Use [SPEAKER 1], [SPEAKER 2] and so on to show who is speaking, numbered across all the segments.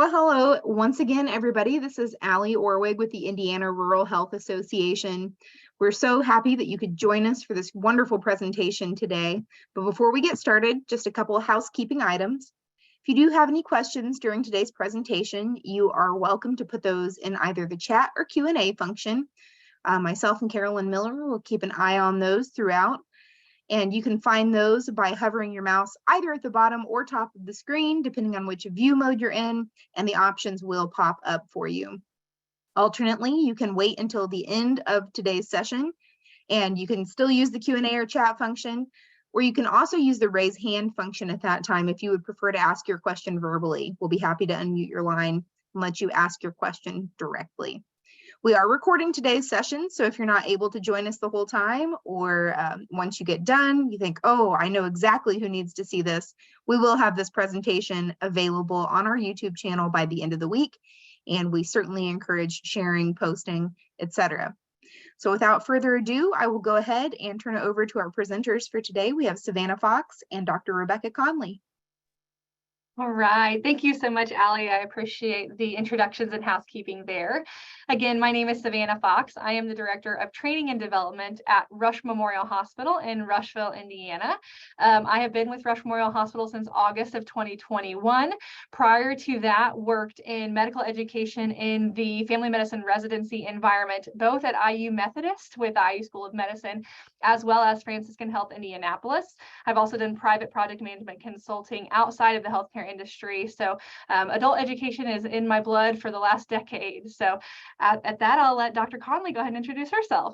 [SPEAKER 1] Well, hello once again, everybody. This is Allie Orwig with the Indiana Rural Health Association. We're so happy that you could join us for this wonderful presentation today. But before we get started, just a couple of housekeeping items. If you do have any questions during today's presentation, you are welcome to put those in either the chat or Q&A function. Myself and Carolyn Miller will keep an eye on those throughout. And you can find those by hovering your mouse either at the bottom or top of the screen, depending on which view mode you're in, and the options will pop up for you. Alternately, you can wait until the end of today's session, and you can still use the Q&A or chat function, or you can also use the raise hand function at that time if you would prefer to ask your question verbally. We'll be happy to unmute your line and let you ask your question directly. We are recording today's session, so if you're not able to join us the whole time, or once you get done, you think, oh, I know exactly who needs to see this, we will have this presentation available on our YouTube channel by the end of the week, and we certainly encourage sharing, posting, etc. So without further ado, I will go ahead and turn it over to our presenters for today. We have Savanna Fox and Dr. Rebecca Conley.
[SPEAKER 2] All right. Thank you so much, Allie. I appreciate the introductions and housekeeping there. Again, my name is Savanna Fox. I am the Director of Training and Development at Rush Memorial Hospital in Rushville, Indiana. I have been with Rush Memorial Hospital since August of 2021. Prior to that, worked in medical education in the family medicine residency environment, both at IU Methodist with the IU School of Medicine, as well as Franciscan Health Indianapolis. I've also done private project management consulting outside of the healthcare industry. So adult education is in my blood for the last decade. So at that, I'll let Dr. Conley go ahead and introduce herself.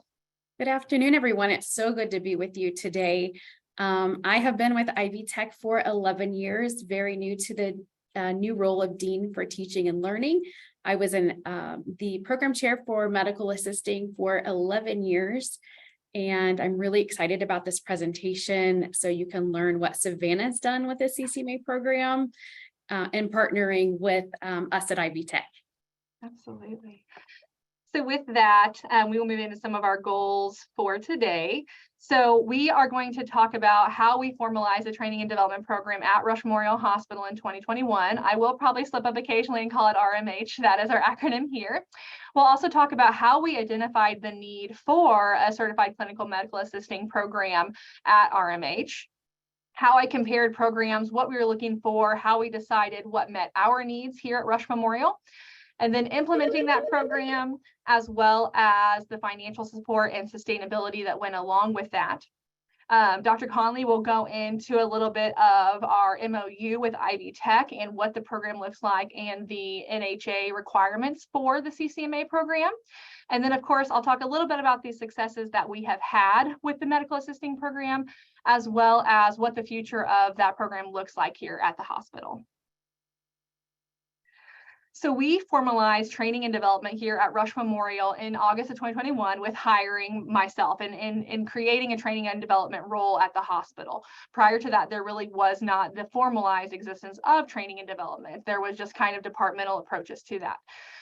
[SPEAKER 3] Good afternoon, everyone. It's so good to be with you today. I have been with Ivy Tech for 11 years, very new to the new role of Dean for Teaching and Learning. I was in the program chair for medical assisting for 11 years. And I'm really excited about this presentation so you can learn what Savanna's done with the CCMA program and partnering with us at Ivy Tech.
[SPEAKER 2] Absolutely. So with that, we will move into some of our goals for today. So we are going to talk about how we formalize the training and development program at Rush Memorial Hospital in 2021. I will probably slip up occasionally and call it RMH. That is our acronym here. We'll also talk about how we identified the need for a certified clinical medical assisting program at RMH, how I compared programs, what we were looking for, how we decided what met our needs here at Rush Memorial, and then implementing that program, as well as the financial support and sustainability that went along with that. Dr. Conley will go into a little bit of our MOU with Ivy Tech and what the program looks like and the NHA requirements for the CCMA program. And then, of course, I'll talk a little bit about the successes that we have had with the medical assisting program, as well as what the future of that program looks like here at the hospital. So we formalized training and development here at Rush Memorial in August of 2021 with hiring myself and creating a training and development role at the hospital. Prior to that, there really was not the formalized existence of training and development. There was just kind of departmental approaches to that.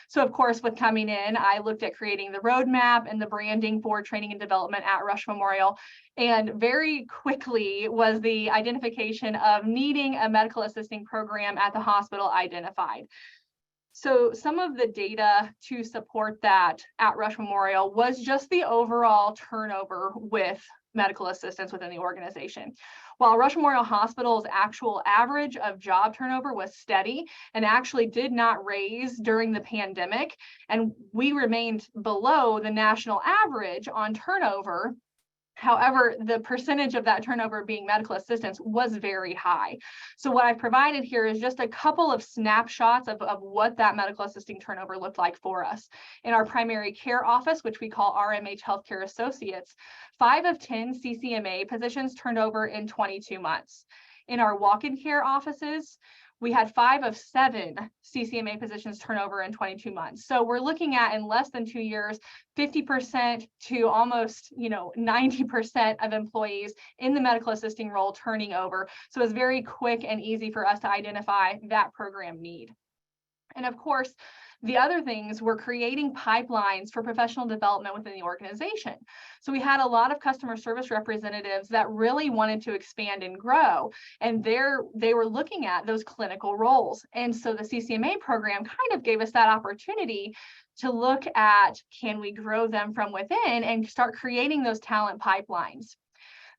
[SPEAKER 2] So of course, with coming in, I looked at creating the roadmap and the branding for training and development at Rush Memorial. And very quickly was the identification of needing a medical assisting program at the hospital identified. So some of the data to support that at Rush Memorial was just the overall turnover with medical assistants within the organization. While Rush Memorial Hospital's actual average of job turnover was steady and actually did not raise during the pandemic, and we remained below the national average on turnover. However, the percentage of that turnover being medical assistants was very high. So what I've provided here is just a couple of snapshots of what that medical assisting turnover looked like for us. In our primary care office, which we call RMH Healthcare Associates, 5 of 10 CCMA positions turned over in 22 months. In our walk-in care offices, we had 5 of 7 CCMA positions turnover in 22 months. So we're looking at, in less than 2 years, 50% to almost 90% of employees in the medical assisting role turning over. So it's very quick and easy for us to identify that program need. And of course, The other things were creating pipelines for professional development within the organization. So we had a lot of customer service representatives that really wanted to expand and grow, and they were looking at those clinical roles. And so the CCMA program kind of gave us that opportunity to look at, can we grow them from within and start creating those talent pipelines.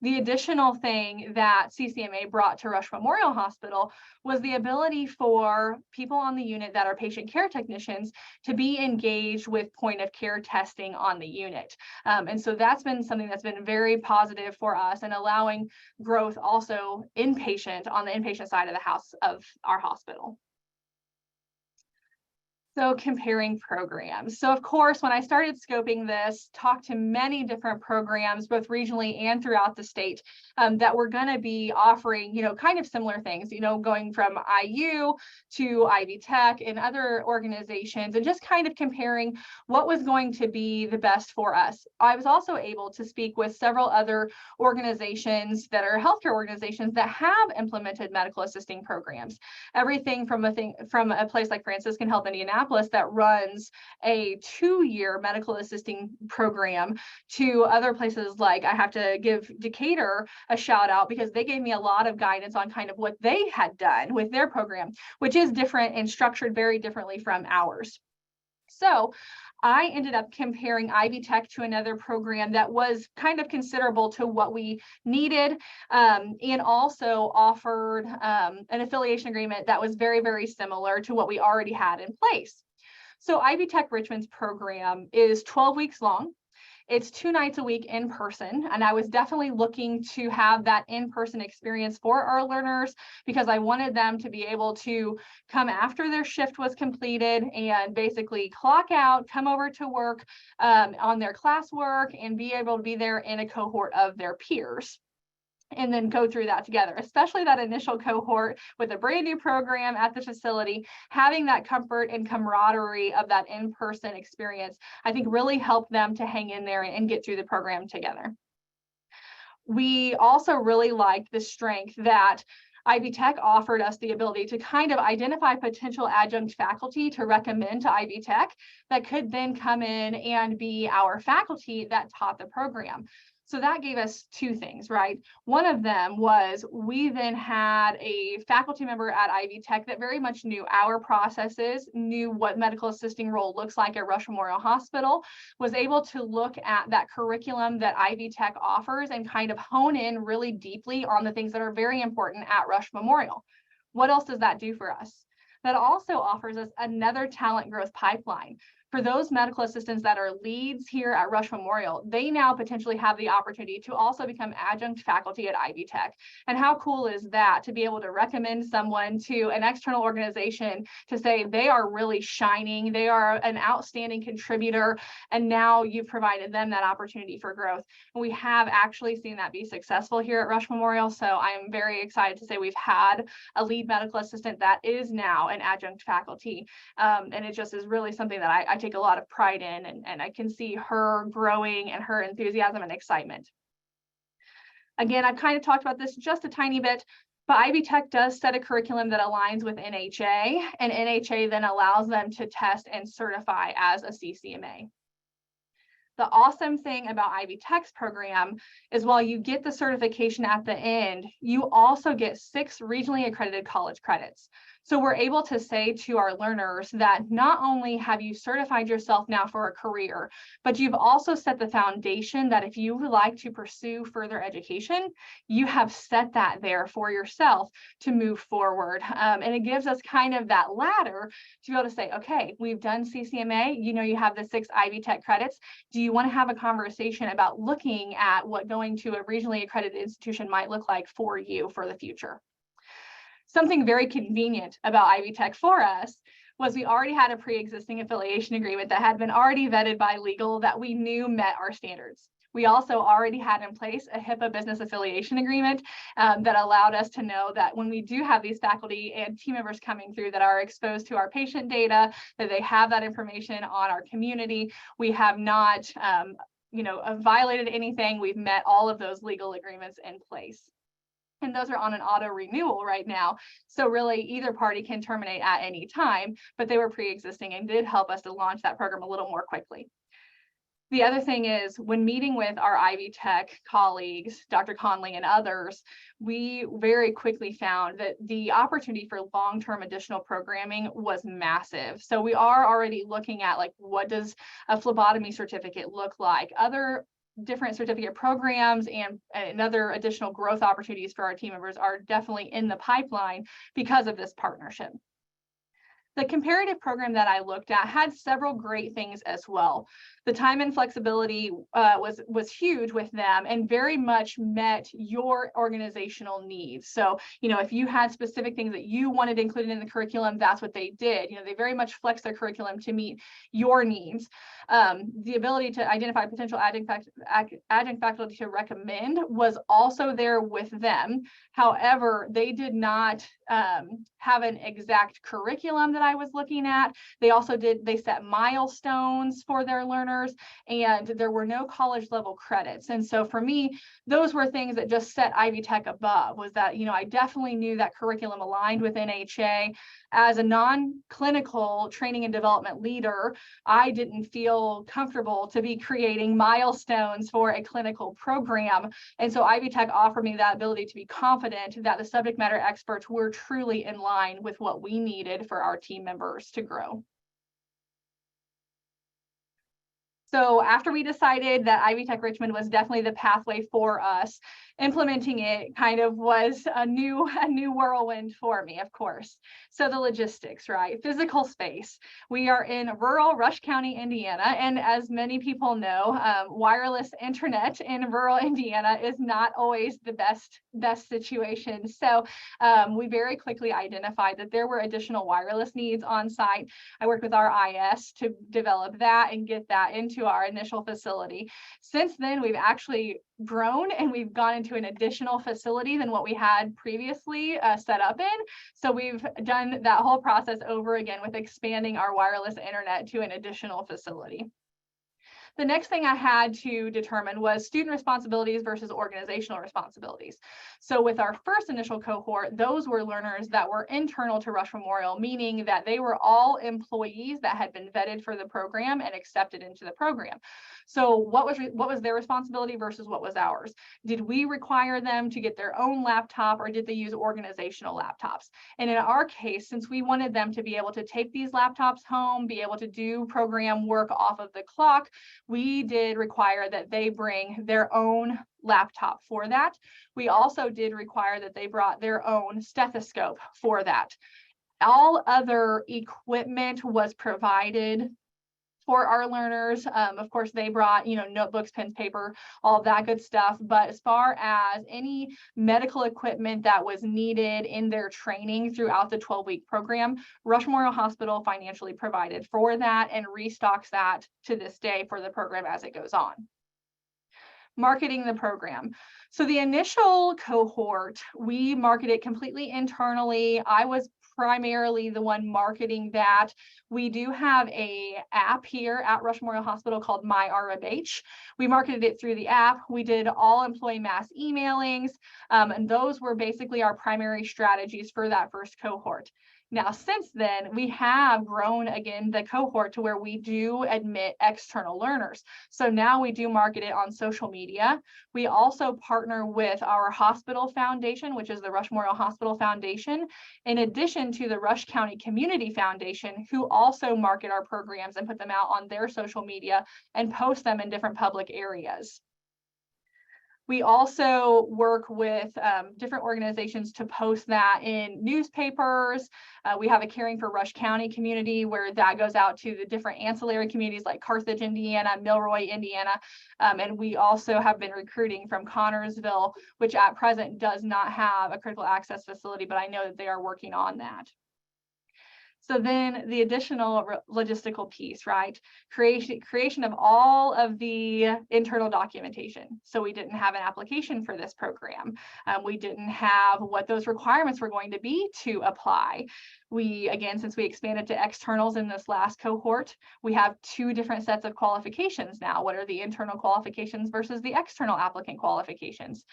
[SPEAKER 2] The additional thing that CCMA brought to Rush Memorial Hospital was the ability for people on the unit that are patient care technicians to be engaged with point of care testing on the unit. And so that's been something that's been very positive for us and allowing growth also inpatient on the inpatient side of the house of our hospital. So comparing programs. So of course, when I started scoping this, talked to many different programs, both regionally and throughout the state, that were going to be offering, kind of similar things, going from IU to Ivy Tech and other organizations, and just kind of comparing what was going to be the best for us. I was also able to speak with several other organizations that are healthcare organizations that have implemented medical assisting programs. Everything from a place like Franciscan Health Indianapolis that runs a 2-year medical assisting program, to other places like, I have to give Decatur a shout out because they gave me a lot of guidance on kind of what they had done with their program, which is different and structured very differently from ours. So I ended up comparing Ivy Tech to another program that was kind of considerable to what we needed, and also offered an affiliation agreement that was very, very similar to what we already had in place. So Ivy Tech Richmond's program is 12 weeks long. It's 2 nights a week in person, and I was definitely looking to have that in-person experience for our learners because I wanted them to be able to come after their shift was completed and basically clock out, come over to work on their classwork, and be able to be there in a cohort of their peers, and then go through that together, especially that initial cohort with a brand new program at the facility. Having that comfort and camaraderie of that in-person experience, I think really helped them to hang in there and get through the program together. We also really liked the strength that Ivy Tech offered us the ability to kind of identify potential adjunct faculty to recommend to Ivy Tech that could then come in and be our faculty that taught the program. So that gave us 2 things, right? One of them was we then had a faculty member at Ivy Tech that very much knew our processes, knew what medical assisting role looks like at Rush Memorial Hospital, was able to look at that curriculum that Ivy Tech offers and kind of hone in really deeply on the things that are very important at Rush Memorial. What else does that do for us? That also offers us another talent growth pipeline. For those medical assistants that are leads here at Rush Memorial, they now potentially have the opportunity to also become adjunct faculty at Ivy Tech. And how cool is that, to be able to recommend someone to an external organization to say they are really shining, they are an outstanding contributor, and now you've provided them that opportunity for growth. And we have actually seen that be successful here at Rush Memorial. So I'm very excited to say we've had a lead medical assistant that is now an adjunct faculty. And it just is really something that I take a lot of pride in, and I can see her growing and her enthusiasm and excitement. Again, I've kind of talked about this just a tiny bit, but Ivy Tech does set a curriculum that aligns with NHA, and NHA then allows them to test and certify as a CCMA. The awesome thing about Ivy Tech's program is while you get the certification at the end, you also get 6 regionally accredited college credits. So we're able to say to our learners that not only have you certified yourself now for a career, but you've also set the foundation that if you would like to pursue further education, you have set that there for yourself to move forward. And it gives us kind of that ladder to be able to say, okay, we've done CCMA, you have the 6 Ivy Tech credits. Do you want to have a conversation about looking at what going to a regionally accredited institution might look like for you for the future? Something very convenient about Ivy Tech for us was we already had a pre-existing affiliation agreement that had been already vetted by legal that we knew met our standards. We also already had in place a HIPAA business affiliation agreement that allowed us to know that when we do have these faculty and team members coming through that are exposed to our patient data, that they have that information on our community. We have not violated anything. We've met all of those legal agreements in place. And those are on an auto renewal right now. So really either party can terminate at any time, but they were pre-existing and did help us to launch that program a little more quickly. The other thing is, when meeting with our Ivy Tech colleagues, Dr. Conley and others, we very quickly found that the opportunity for long-term additional programming was massive. So we are already looking at, like, what does a phlebotomy certificate look like? Other different certificate programs and other additional growth opportunities for our team members are definitely in the pipeline because of this partnership. The comparative program that I looked at had several great things as well. The time and flexibility was huge with them and very much met your organizational needs. So, you know, if you had specific things that you wanted included in the curriculum, that's what they did. You know, they very much flexed their curriculum to meet your needs. The ability to identify potential adjunct faculty to recommend was also there with them. However, they did not have an exact curriculum that I was looking at. They set milestones for their learners, and there were no college level credits. And so for me, those were things that just set Ivy Tech above, was that, you know, I definitely knew that curriculum aligned with NHA. As a non-clinical training and development leader, I didn't feel comfortable to be creating milestones for a clinical program. And so Ivy Tech offered me that ability to be confident that the subject matter experts were truly in line with what we needed for our team members to grow. So after we decided that Ivy Tech Richmond was definitely the pathway for us, implementing it kind of was a new whirlwind for me, of course. So the logistics, right? Physical space. We are in rural Rush County, Indiana, and as many people know, wireless internet in rural Indiana is not always the best situation. So we very quickly identified that there were additional wireless needs on site. I worked with our IS to develop that and get that into our initial facility. Since then, we've actually grown and we've gone into an additional facility than what we had previously set up in. So we've done that whole process over again with expanding our wireless internet to an additional facility. The next thing I had to determine was student responsibilities versus organizational responsibilities. So with our first initial cohort, those were learners that were internal to Rush Memorial, meaning that they were all employees that had been vetted for the program and accepted into the program. So what was their responsibility versus what was ours? Did we require them to get their own laptop, or did they use organizational laptops? And in our case, since we wanted them to be able to take these laptops home, be able to do program work off of the clock, we did require that they bring their own laptop for that. We also did require that they brought their own stethoscope for that. All other equipment was provided for our learners. Of course, they brought, you know, notebooks, pens, paper, all of that good stuff. But as far as any medical equipment that was needed in their training throughout the 12-week program, Rush Memorial Hospital financially provided for that and restocks that to this day for the program as it goes on. Marketing the program. So the initial cohort, we marketed completely internally. I was primarily the one marketing that. We do have an app here at Rush Memorial Hospital called My IRHA. We marketed it through the app. We did all employee mass emailings, and those were basically our primary strategies for that first cohort. Now, since then, we have grown again the cohort to where we do admit external learners. So now we do market it on social media. We also partner with our hospital foundation, which is the Rush Memorial Hospital Foundation, in addition to the Rush County Community Foundation, who also market our programs and put them out on their social media and post them in different public areas. We also work with different organizations to post that in newspapers. We have a Caring for Rush County community where that goes out to the different ancillary communities like Carthage, Indiana, Milroy, Indiana. And we also have been recruiting from Connorsville, which at present does not have a critical access facility, but I know that they are working on that. So then the additional logistical piece, right? Creation of all of the internal documentation. So we didn't have an application for this program. We didn't have what those requirements were going to be to apply. We, again, since we expanded to externals in this last cohort, we have two different sets of qualifications now. What are the internal qualifications versus the external applicant qualifications?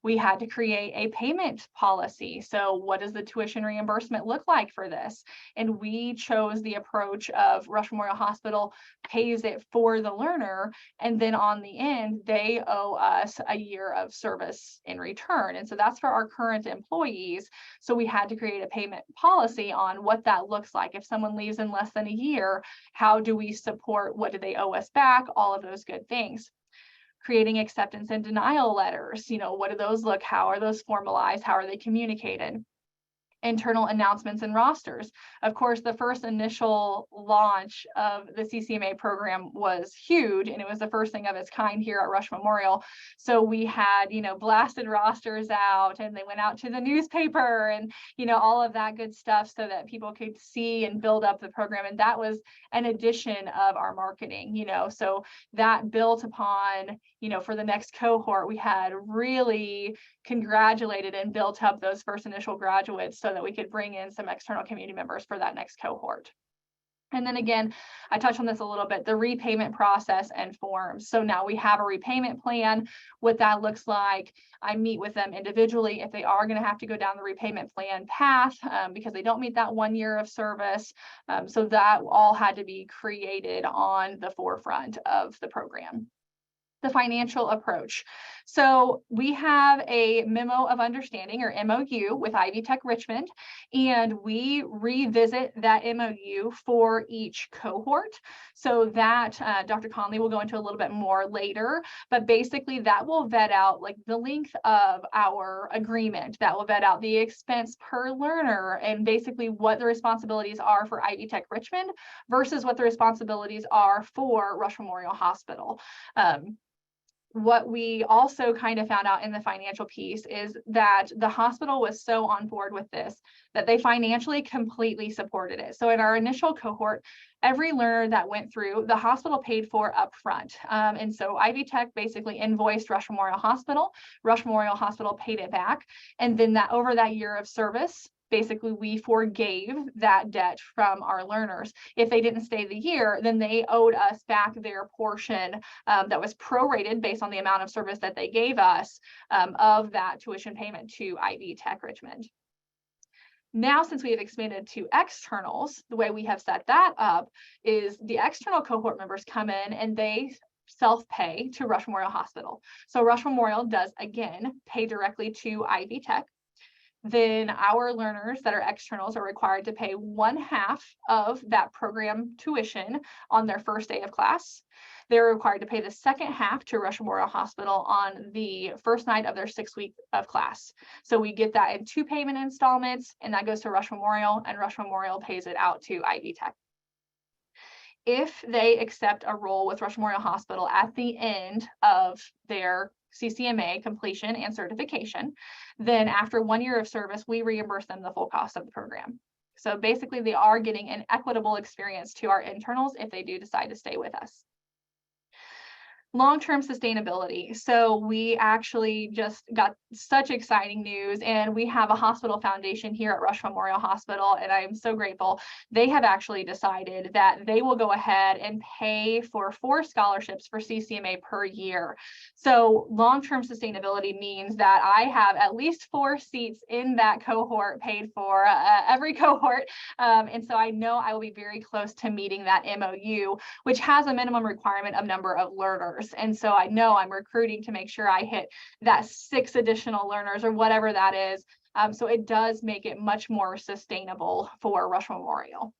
[SPEAKER 2] We had to create a payment policy. So what does the tuition reimbursement look like for this? And we chose the approach of Rush Memorial Hospital pays it for the learner, and then on the end, they owe us a year of service in return. And so that's for our current employees. So we had to create a payment policy on what that looks like. If someone leaves in less than a year, how do we support? What do they owe us back? All of those good things. Creating acceptance and denial letters. What do those look? How are those formalized? How are they communicated? Internal announcements and rosters. Of course, the first initial launch of the CCMA program was huge, and it was the first thing of its kind here at Rush Memorial. So we had, blasted rosters out, and they went out to the newspaper and, all of that good stuff so that people could see and build up the program. And that was an addition of our marketing, so that built upon, for the next cohort, we had really congratulated and built up those first initial graduates so that we could bring in some external community members for that next cohort. And then again, I touched on this a little bit, the repayment process and forms. So now we have a repayment plan, what that looks like. I meet with them individually if they are going to have to go down the repayment plan path because they don't meet that 1 year of service. So that all had to be created on the forefront of the program. The financial approach. So we have a memo of understanding, or MOU, with Ivy Tech Richmond, and we revisit that MOU for each cohort. So that Dr. Conley will go into a little bit more later, but basically that will vet out like the length of our agreement, that will vet out the expense per learner, and basically what the responsibilities are for Ivy Tech Richmond versus what the responsibilities are for Rush Memorial Hospital. What we also kind of found out in the financial piece is that the hospital was so on board with this that they financially completely supported it. So in our initial cohort, every learner that went through, the hospital paid for upfront. And so Ivy Tech basically invoiced Rush Memorial Hospital. Rush Memorial Hospital paid it back. And then that over that year of service, basically we forgave that debt from our learners. If they didn't stay the year, then they owed us back their portion that was prorated based on the amount of service that they gave us of that tuition payment to Ivy Tech Richmond. Now, since we have expanded to externals, the way we have set that up is the external cohort members come in and they self-pay to Rush Memorial Hospital. So Rush Memorial does, again, pay directly to Ivy Tech. Then our learners that are externals are required to pay 1/2 of that program tuition on their first day of class. They're required to pay the second half to Rush Memorial Hospital on the first night of their 6th week of class. So we get that in 2 payment installments, and that goes to Rush Memorial, and Rush Memorial pays it out to Ivy Tech. If they accept a role with Rush Memorial Hospital at the end of their CCMA completion and certification, then after 1 year of service, we reimburse them the full cost of the program. So basically they are getting an equitable experience to our internals if they do decide to stay with us. Long-term sustainability. So we actually just got such exciting news, and we have a hospital foundation here at Rush Memorial Hospital, and I am so grateful. They have actually decided that they will go ahead and pay for 4 scholarships for CCMA per year. So long-term sustainability means that I have at least 4 seats in that cohort paid for every cohort. And so I know I will be very close to meeting that MOU, which has a minimum requirement of number of learners. And so I know I'm recruiting to make sure I hit that 6 additional learners or whatever that is. So it does make it much more sustainable for Rush Memorial.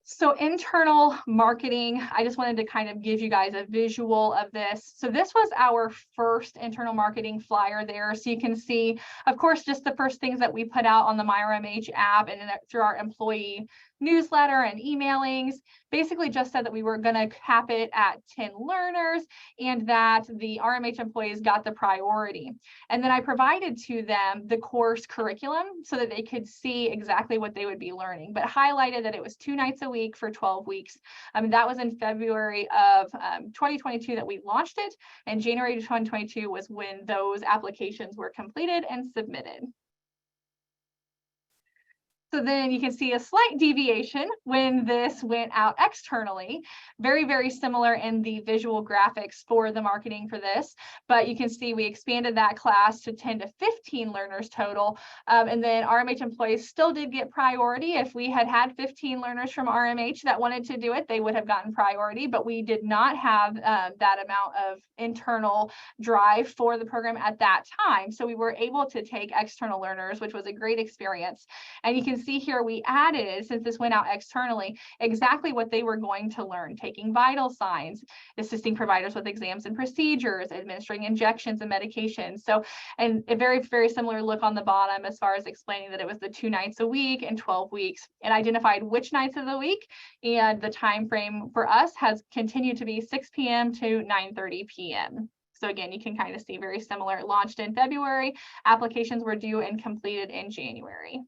[SPEAKER 2] So internal marketing, I just wanted to kind of give you guys a visual of this. So this was our first internal marketing flyer there. So you can see, of course, just the first things that we put out on the MyRMH app and through our employee newsletter and emailings, basically just said that we were going to cap it at 10 learners and that the RMH employees got the priority. And then I provided to them the course curriculum so that they could see exactly what they would be learning, but highlighted that it was 2 nights a week for 12 weeks. That was in February of 2022 that we launched it, and January 2022 was when those applications were completed and submitted. So then you can see a slight deviation when this went out externally, very, very similar in the visual graphics for the marketing for this, but you can see we expanded that class to 10 to 15 learners total. And then RMH employees still did get priority. If we had had 15 learners from RMH that wanted to do it, they would have gotten priority, but we did not have that amount of internal drive for the program at that time. So we were able to take external learners, which was a great experience. And you can see here we added, since this went out externally, exactly what they were going to learn: taking vital signs, assisting providers with exams and procedures, administering injections and medications. So, and a very, very similar look on the bottom as far as explaining that it was the 2 nights a week and 12 weeks, and identified which nights of the week. And the time frame for us has continued to be 6 p.m. to 9:30 p.m. So again, you can kind of see very similar. It launched in February. Applications were due and completed in January.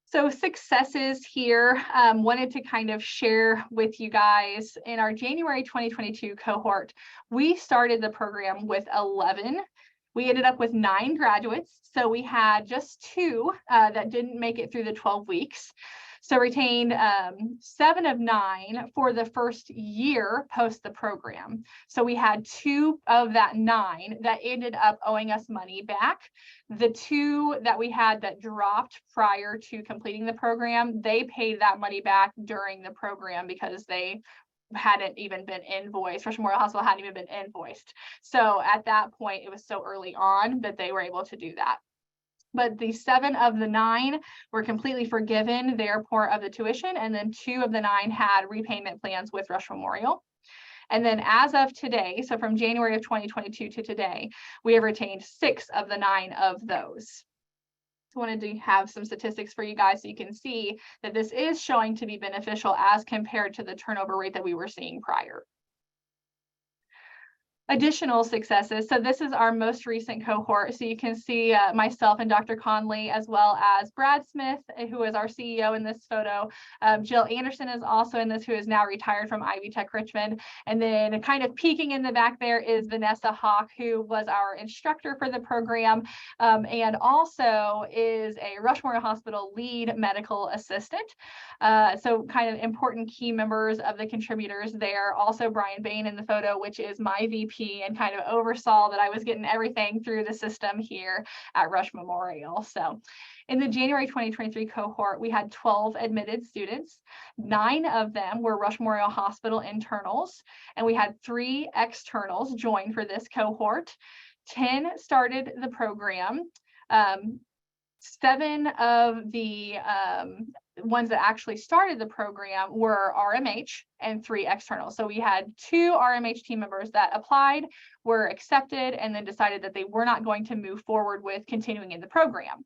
[SPEAKER 2] So successes here, wanted to kind of share with you guys. In our January 2022 cohort, we started the program with 11. We ended up with 9 graduates. So we had just 2 that didn't make it through the 12 weeks. So retained 7 of 9 for the first year post the program. So we had 2 of that 9 that ended up owing us money back. The 2 that we had that dropped prior to completing the program, they paid that money back during the program because they hadn't even been invoiced. Rush Memorial Hospital hadn't even been invoiced. So at that point, it was so early on that they were able to do that. But the 7 of the 9 were completely forgiven their part of the tuition, and then 2 of the 9 had repayment plans with Rush Memorial. And then as of today, so from January of 2022 to today, we have retained 6 of the 9 of those. So I wanted to have some statistics for you guys so you can see that this is showing to be beneficial as compared to the turnover rate that we were seeing prior. Additional successes. So this is our most recent cohort. So you can see myself and Dr. Conley, as well as Brad Smith, who is our CEO in this photo. Jill Anderson is also in this, who is now retired from Ivy Tech Richmond. And then kind of peeking in the back there is Vanessa Hawk, who was our instructor for the program, and also is a Rush Memorial Hospital lead medical assistant. So kind of important key members of the contributors there. Also Brian Bain in the photo, which is my VP, and kind of oversaw that I was getting everything through the system here at Rush Memorial. So in the January 2023 cohort, we had 12 admitted students. 9 of them were Rush Memorial Hospital internals, and we had 3 externals join for this cohort. 10 started the program. 7 of the ones that actually started the program were RMH and 3 external. So we had 2 RMH team members that applied, were accepted, and then decided that they were not going to move forward with continuing in the program.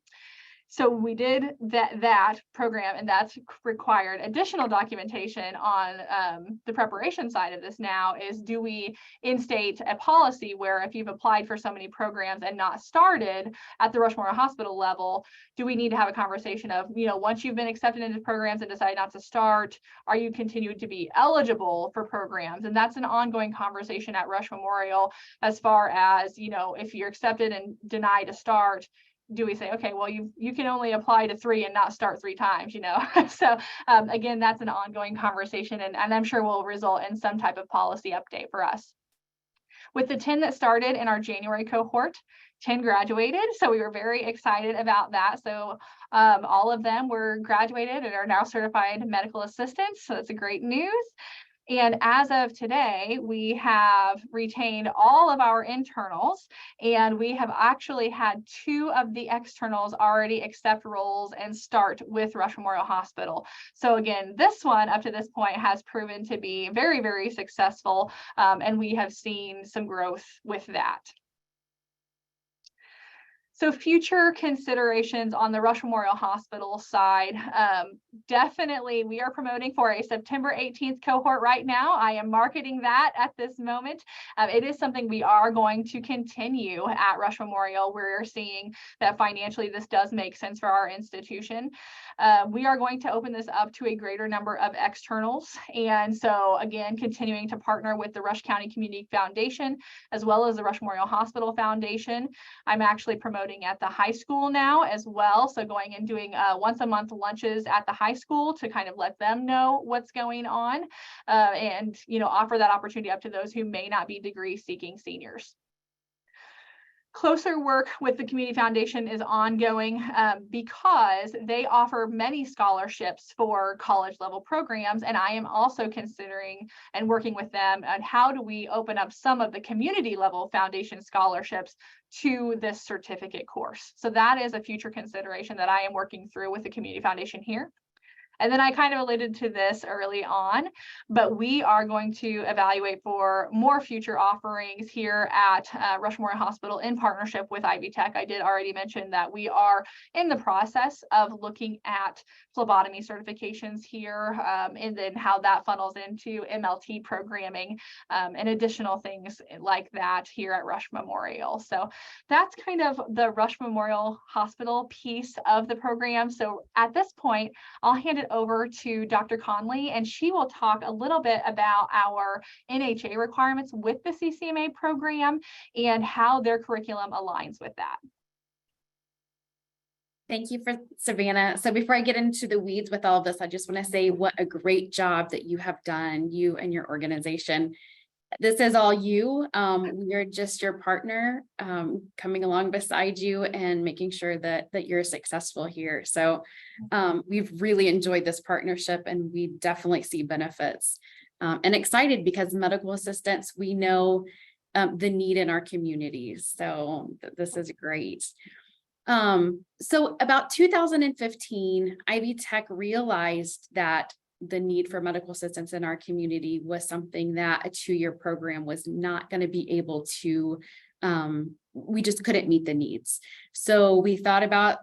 [SPEAKER 2] So we did that program, and that's required additional documentation on the preparation side of this now is, do we instate a policy where if you've applied for so many programs and not started at the Rush Memorial Hospital level, do we need to have a conversation of, you know, once you've been accepted into programs and decide not to start, are you continuing to be eligible for programs? And that's an ongoing conversation at Rush Memorial as far as, you know, if you're accepted and denied to start, do we say, okay, well, you can only apply to 3 and not start 3 times, you know? So again, that's an ongoing conversation, and I'm sure will result in some type of policy update for us. With the 10 that started in our January cohort, 10 graduated. So we were very excited about that. So all of them were graduated and are now certified medical assistants. So that's a great news. And as of today, we have retained all of our internals, and we have actually had 2 of the externals already accept roles and start with Rush Memorial Hospital. So again, this one up to this point has proven to be very, very successful, and we have seen some growth with that. So future considerations on the Rush Memorial Hospital side, definitely we are promoting for a September 18th cohort right now. I am marketing that at this moment. It is something we are going to continue at Rush Memorial. We're seeing that financially this does make sense for our institution. We are going to open this up to a greater number of externals. And so again, continuing to partner with the Rush County Community Foundation, as well as the Rush Memorial Hospital Foundation. I'm actually promoting promoting at the high school now as well. So going and doing once a month lunches at the high school to kind of let them know what's going on, and offer that opportunity up to those who may not be degree seeking seniors. Closer work with the Community Foundation is ongoing because they offer many scholarships for college level programs. And I am also considering and working with them on how do we open up some of the community level foundation scholarships to this certificate course. So that is a future consideration that I am working through with the Community Foundation here. And then I kind of alluded to this early on, but we are going to evaluate for more future offerings here at Rush Memorial Hospital in partnership with Ivy Tech. I did already mention that we are in the process of looking at phlebotomy certifications here, and then how that funnels into MLT programming, and additional things like that here at Rush Memorial. So that's kind of the Rush Memorial Hospital piece of the program. So at this point, I'll hand it over to Dr. Conley, and she will talk a little bit about our NHA requirements with the CCMA program and how their curriculum aligns with that.
[SPEAKER 3] Thank you for Savannah. So before I get into the weeds with all of this, I just want to say what a great job that you have done, you and your organization. This is all you. We are just your partner, coming along beside you and making sure that you're successful here. So we've really enjoyed this partnership, and we definitely see benefits, and excited because medical assistants, we know the need in our communities. So this is great. So about 2015, Ivy Tech realized that the need for medical assistants in our community was something that a 2-year program was not going to be able to, we just couldn't meet the needs. So we thought about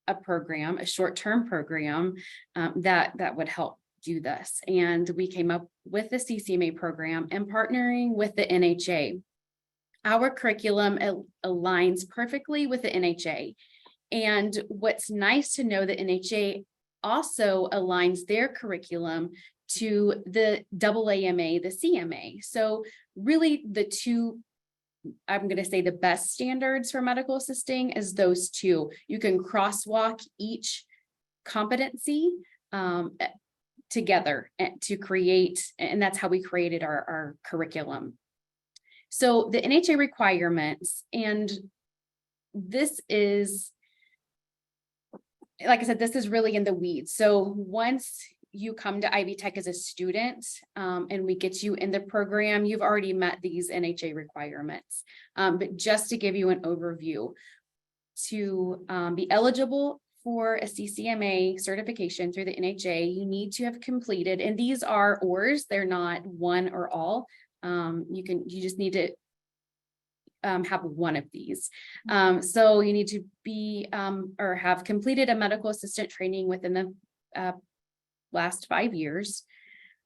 [SPEAKER 3] a program, a short-term program that would help do this. And we came up with the CCMA program and partnering with the NHA. Our curriculum aligns perfectly with the NHA. And what's nice to know, the NHA also aligns their curriculum to the AAMA, the CMA. So really the two, I'm going to say the best standards for medical assisting is those two. You can crosswalk each competency together to create, and that's how we created our curriculum. So the NHA requirements, and this is, like I said, this is really in the weeds. So once you come to Ivy Tech as a student, and we get you in the program, you've already met these NHA requirements. But just to give you an overview, to be eligible for a CCMA certification through the NHA, you need to have completed, and these are ORs, they're not one or all. You just need to have one of these. So you need to be or have completed a medical assistant training within the last 5 years.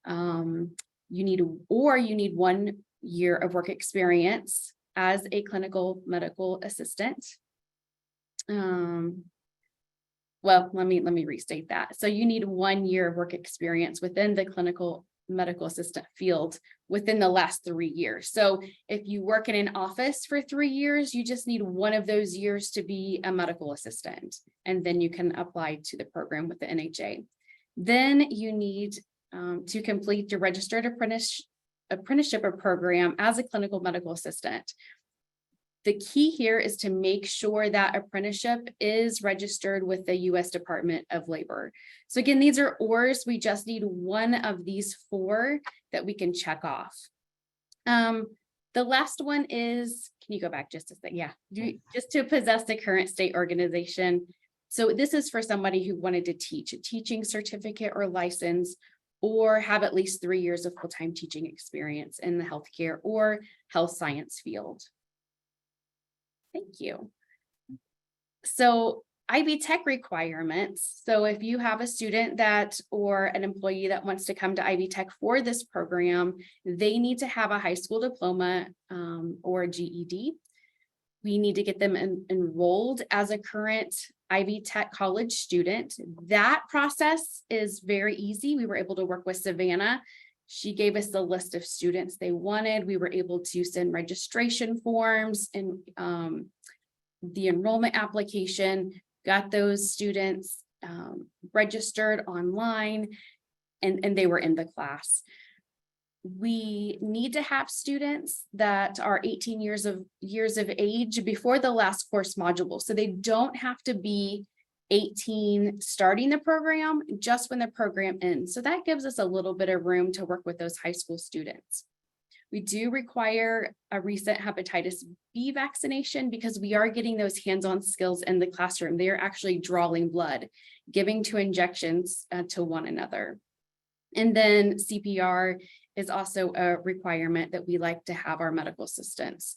[SPEAKER 3] You need 1 year of work experience as a clinical medical assistant. Well, let me restate that. So you need 1 year of work experience within the clinical medical assistant field within the last 3 years. So if you work in an office for 3 years, you just need one of those years to be a medical assistant, and then you can apply to the program with the NHA. Then you need to complete your registered apprenticeship or program as a clinical medical assistant. The key here is to make sure that apprenticeship is registered with the U.S. Department of Labor. So again, these are ORs. We just need one of these 4 that we can check off. The last one is, can you go back just a second? Yeah, just to possess the current state organization. So this is for somebody who wanted to teach a teaching certificate or license, or have at least 3 years of full-time teaching experience in the healthcare or health science field. Thank you. So Ivy Tech requirements. So if you have a student or an employee that wants to come to Ivy Tech for this program, they need to have a high school diploma or GED. We need to get them enrolled as a current Ivy Tech college student. That process is very easy. We were able to work with Savanna. She gave us the list of students they wanted. We were able to send registration forms and the enrollment application, got those students registered online, and they were in the class. We need to have students that are 18 years of age before the last course module. So they don't have to be 18 starting the program, just when the program ends. So that gives us a little bit of room to work with those high school students. We do require a recent hepatitis B vaccination because we are getting those hands-on skills in the classroom. They are actually drawing blood, giving 2 injections to one another. And then CPR is also a requirement that we like to have our medical assistants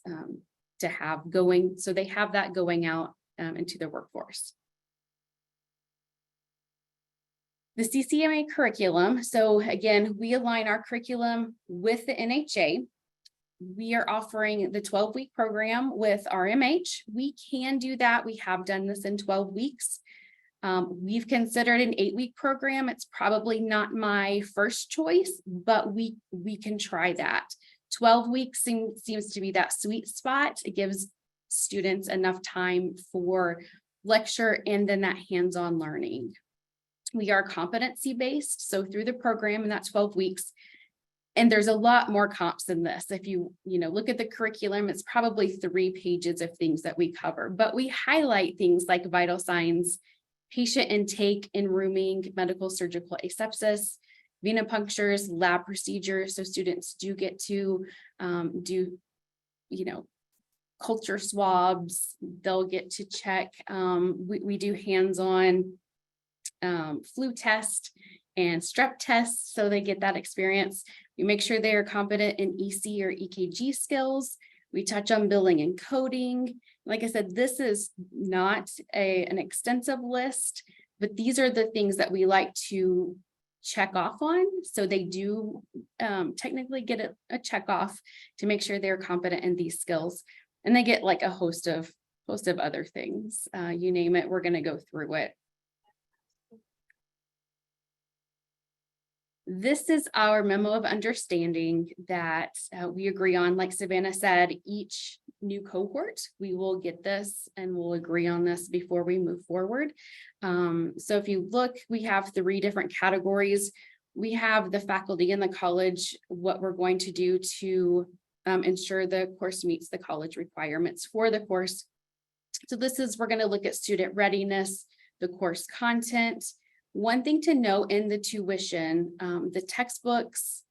[SPEAKER 3] to have going, so they have that going out into the workforce. The CCMA curriculum. So again, we align our curriculum with the NHA. We are offering the 12-week program with RMH. We can do that. We have done this in 12 weeks. We've considered an 8-week program. It's probably not my first choice, but we can try that. 12 weeks seems to be that sweet spot. It gives students enough time for lecture and then that hands-on learning. We are competency-based, so through the program in that 12 weeks, and there's a lot more comps than this. If you look at the curriculum, it's probably 3 pages of things that we cover, but we highlight things like vital signs, patient intake and rooming, medical surgical asepsis, venipunctures, lab procedures. So students do get to do, culture swabs. They'll get to check. We do hands-on flu test and strep tests, so they get that experience. We make sure they are competent in EC or EKG skills. We touch on billing and coding. Like I said, this is not an extensive list, but these are the things that we like to check off on. So they do technically get a check off to make sure they're competent in these skills. And they get like a host of other things. You name it, we're going to go through it. This is our memo of understanding that we agree on. Like Savanna said, each new cohort, we will get this and we'll agree on this before we move forward. So if you look, we have 3 different categories. We have the faculty in the college, what we're going to do to ensure the course meets the college requirements for the course. So this is, we're going to look at student readiness, the course content. One thing to note in the tuition, the textbooks,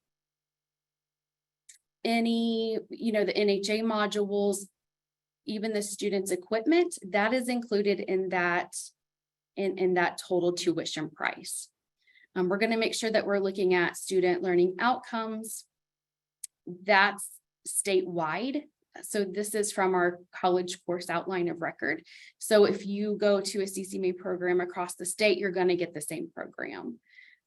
[SPEAKER 3] any, the NHA modules, even the students' equipment, that is included in that total tuition price. We're going to make sure that we're looking at student learning outcomes. That's statewide. So this is from our college course outline of record. So if you go to a CCMA program across the state, you're going to get the same program.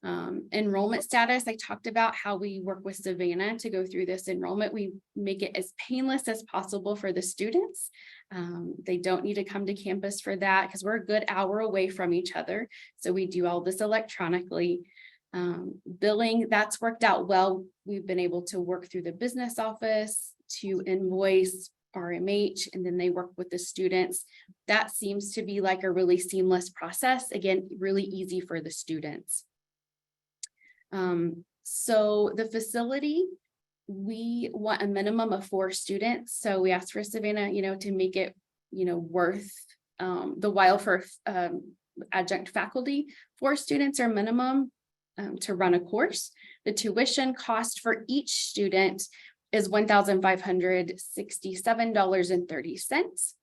[SPEAKER 3] Enrollment status, I talked about how we work with Savanna to go through this enrollment. We make it as painless as possible for the students. They don't need to come to campus for that because we're a good hour away from each other. So we do all this electronically. Billing, that's worked out well. We've been able to work through the business office to invoice RMH, and then they work with the students. That seems to be like a really seamless process. Again, really easy for the students. So the facility, we want a minimum of 4 students. So we asked for Savanna, to make it, worth the while for adjunct faculty. 4 students are minimum to run a course. The tuition cost for each student is $1,567.30.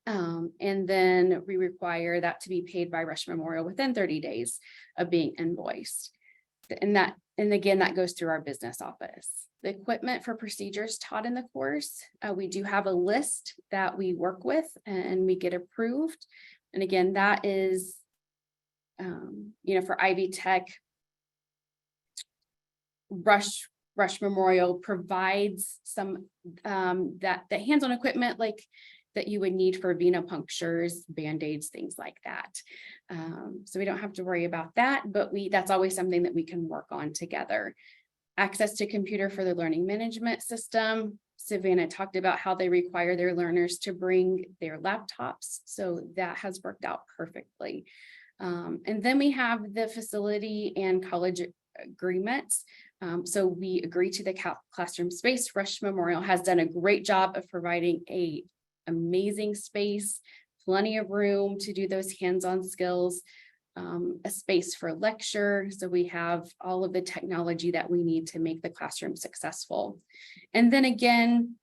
[SPEAKER 3] And then we require that to be paid by Rush Memorial within 30 days of being invoiced. And again, that goes through our business office. The equipment for procedures taught in the course, we do have a list that we work with and we get approved. And again, that is, for Ivy Tech, Rush Memorial provides some that hands-on equipment like that you would need for venipunctures, band-aids, things like that. So we don't have to worry about that, but that's always something that we can work on together. Access to computer for the learning management system. Savanna talked about how they require their learners to bring their laptops. So that has worked out perfectly. And then we have the facility and college agreements. So we agree to the classroom space. Rush Memorial has done a great job of providing an amazing space, plenty of room to do those hands-on skills, a space for lecture. So we have all of the technology that we need to make the classroom successful. And then again,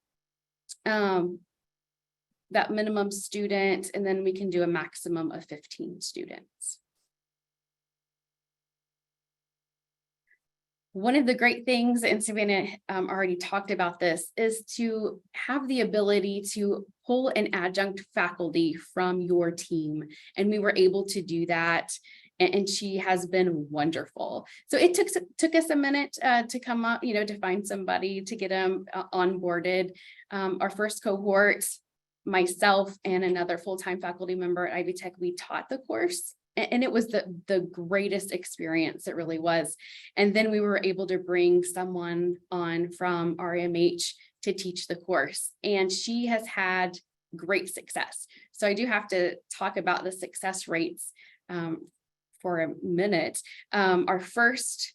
[SPEAKER 3] that minimum student, and then we can do a maximum of 15 students. One of the great things, and Savanna already talked about this, is to have the ability to pull an adjunct faculty from your team. And we were able to do that. And she has been wonderful. So it took us a minute to come up, to find somebody to get them onboarded. Our first cohort, myself and another full-time faculty member at Ivy Tech, we taught the course. And it was the greatest experience, it really was. And then we were able to bring someone on from RMH to teach the course. And she has had great success. So I do have to talk about the success rates for a minute. Our first,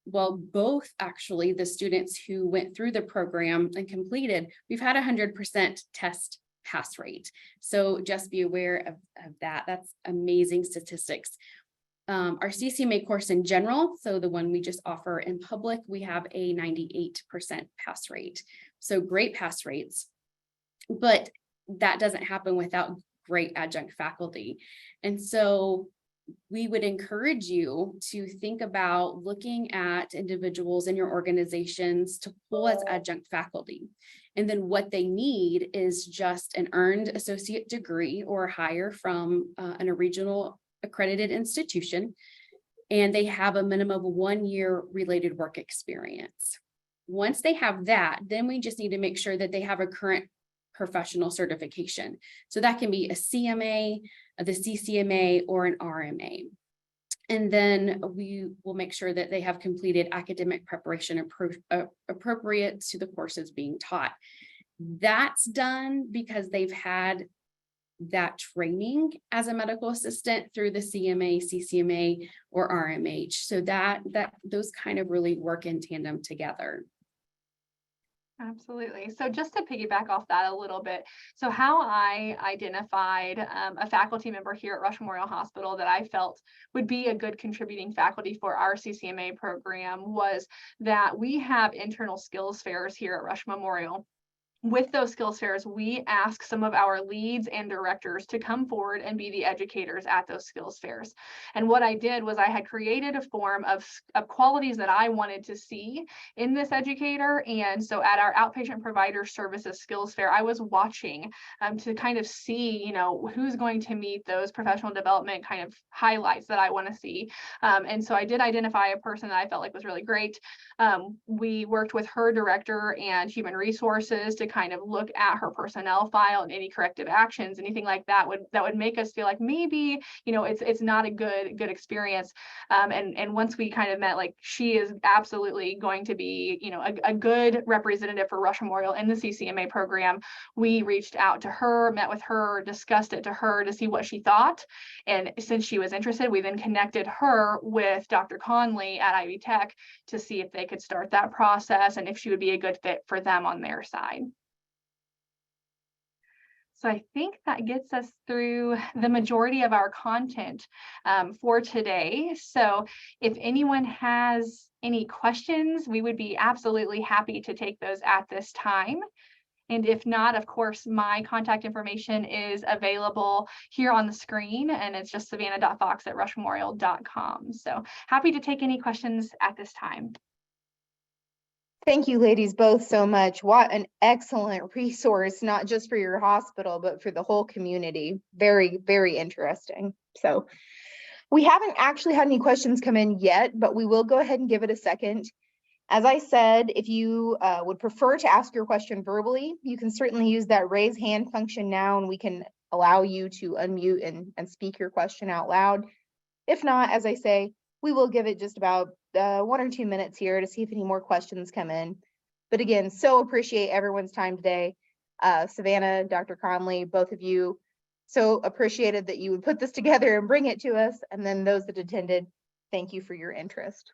[SPEAKER 3] well, both actually, the students who went through the program and completed, we've had 100% test pass rate. So just be aware of that. That's amazing statistics. Our CCMA course in general, so the one we just offer in public, we have a 98% pass rate. So great pass rates, but that doesn't happen without great adjunct faculty. And so we would encourage you to think about looking at individuals in your organizations to pull as adjunct faculty. And then what they need is just an earned associate degree or higher from a regional accredited institution. And they have a minimum of 1 year related work experience. Once they have that, then we just need to make sure that they have a current professional certification. So that can be a CMA, the CCMA, or an RMA. And then we will make sure that they have completed academic preparation appropriate to the courses being taught. That's done because they've had that training as a medical assistant through the CMA, CCMA, or RMH. So that those kind of really work in tandem together.
[SPEAKER 2] Absolutely. So just to piggyback off that a little bit, so how I identified a faculty member here at Rush Memorial Hospital that I felt would be a good contributing faculty for our CCMA program was that we have internal skills fairs here at Rush Memorial. With those skills fairs, we ask some of our leads and directors to come forward and be the educators at those skills fairs. And what I did was I had created a form of qualities that I wanted to see in this educator. And so at our outpatient provider services skills fair, I was watching to kind of see, who's going to meet those professional development kind of highlights that I want to see. And so I did identify a person that I felt like was really great. We worked with her director and human resources to kind of look at her personnel file and any corrective actions, anything like that would make us feel like maybe, it's not a good experience. And once we kind of met, like, she is absolutely going to be, a good representative for Rush Memorial in the CCMA program. We reached out to her, met with her, discussed it to her to see what she thought. And since she was interested, we then connected her with Dr. Conley at Ivy Tech to see if they could start that process and if she would be a good fit for them on their side. So I think that gets us through the majority of our content for today. So if anyone has any questions, we would be absolutely happy to take those at this time. And if not, of course, my contact information is available here on the screen, and it's just savanna.fox@rushmemorial.com. So happy to take any questions at this time.
[SPEAKER 1] Thank you, ladies, both so much. What an excellent resource, not just for your hospital, but for the whole community. Very, very interesting. So we haven't actually had any questions come in yet, but we will go ahead and give it a second. As I said, if you would prefer to ask your question verbally, you can certainly use that raise hand function now, and we can allow you to unmute and speak your question out loud. If not, as I say, we will give it just about 1 or 2 minutes here to see if any more questions come in. But again, so appreciate everyone's time today. Savanna, Dr. Conley, both of you, so appreciated that you would put this together and bring it to us. And then those that attended, thank you for your interest.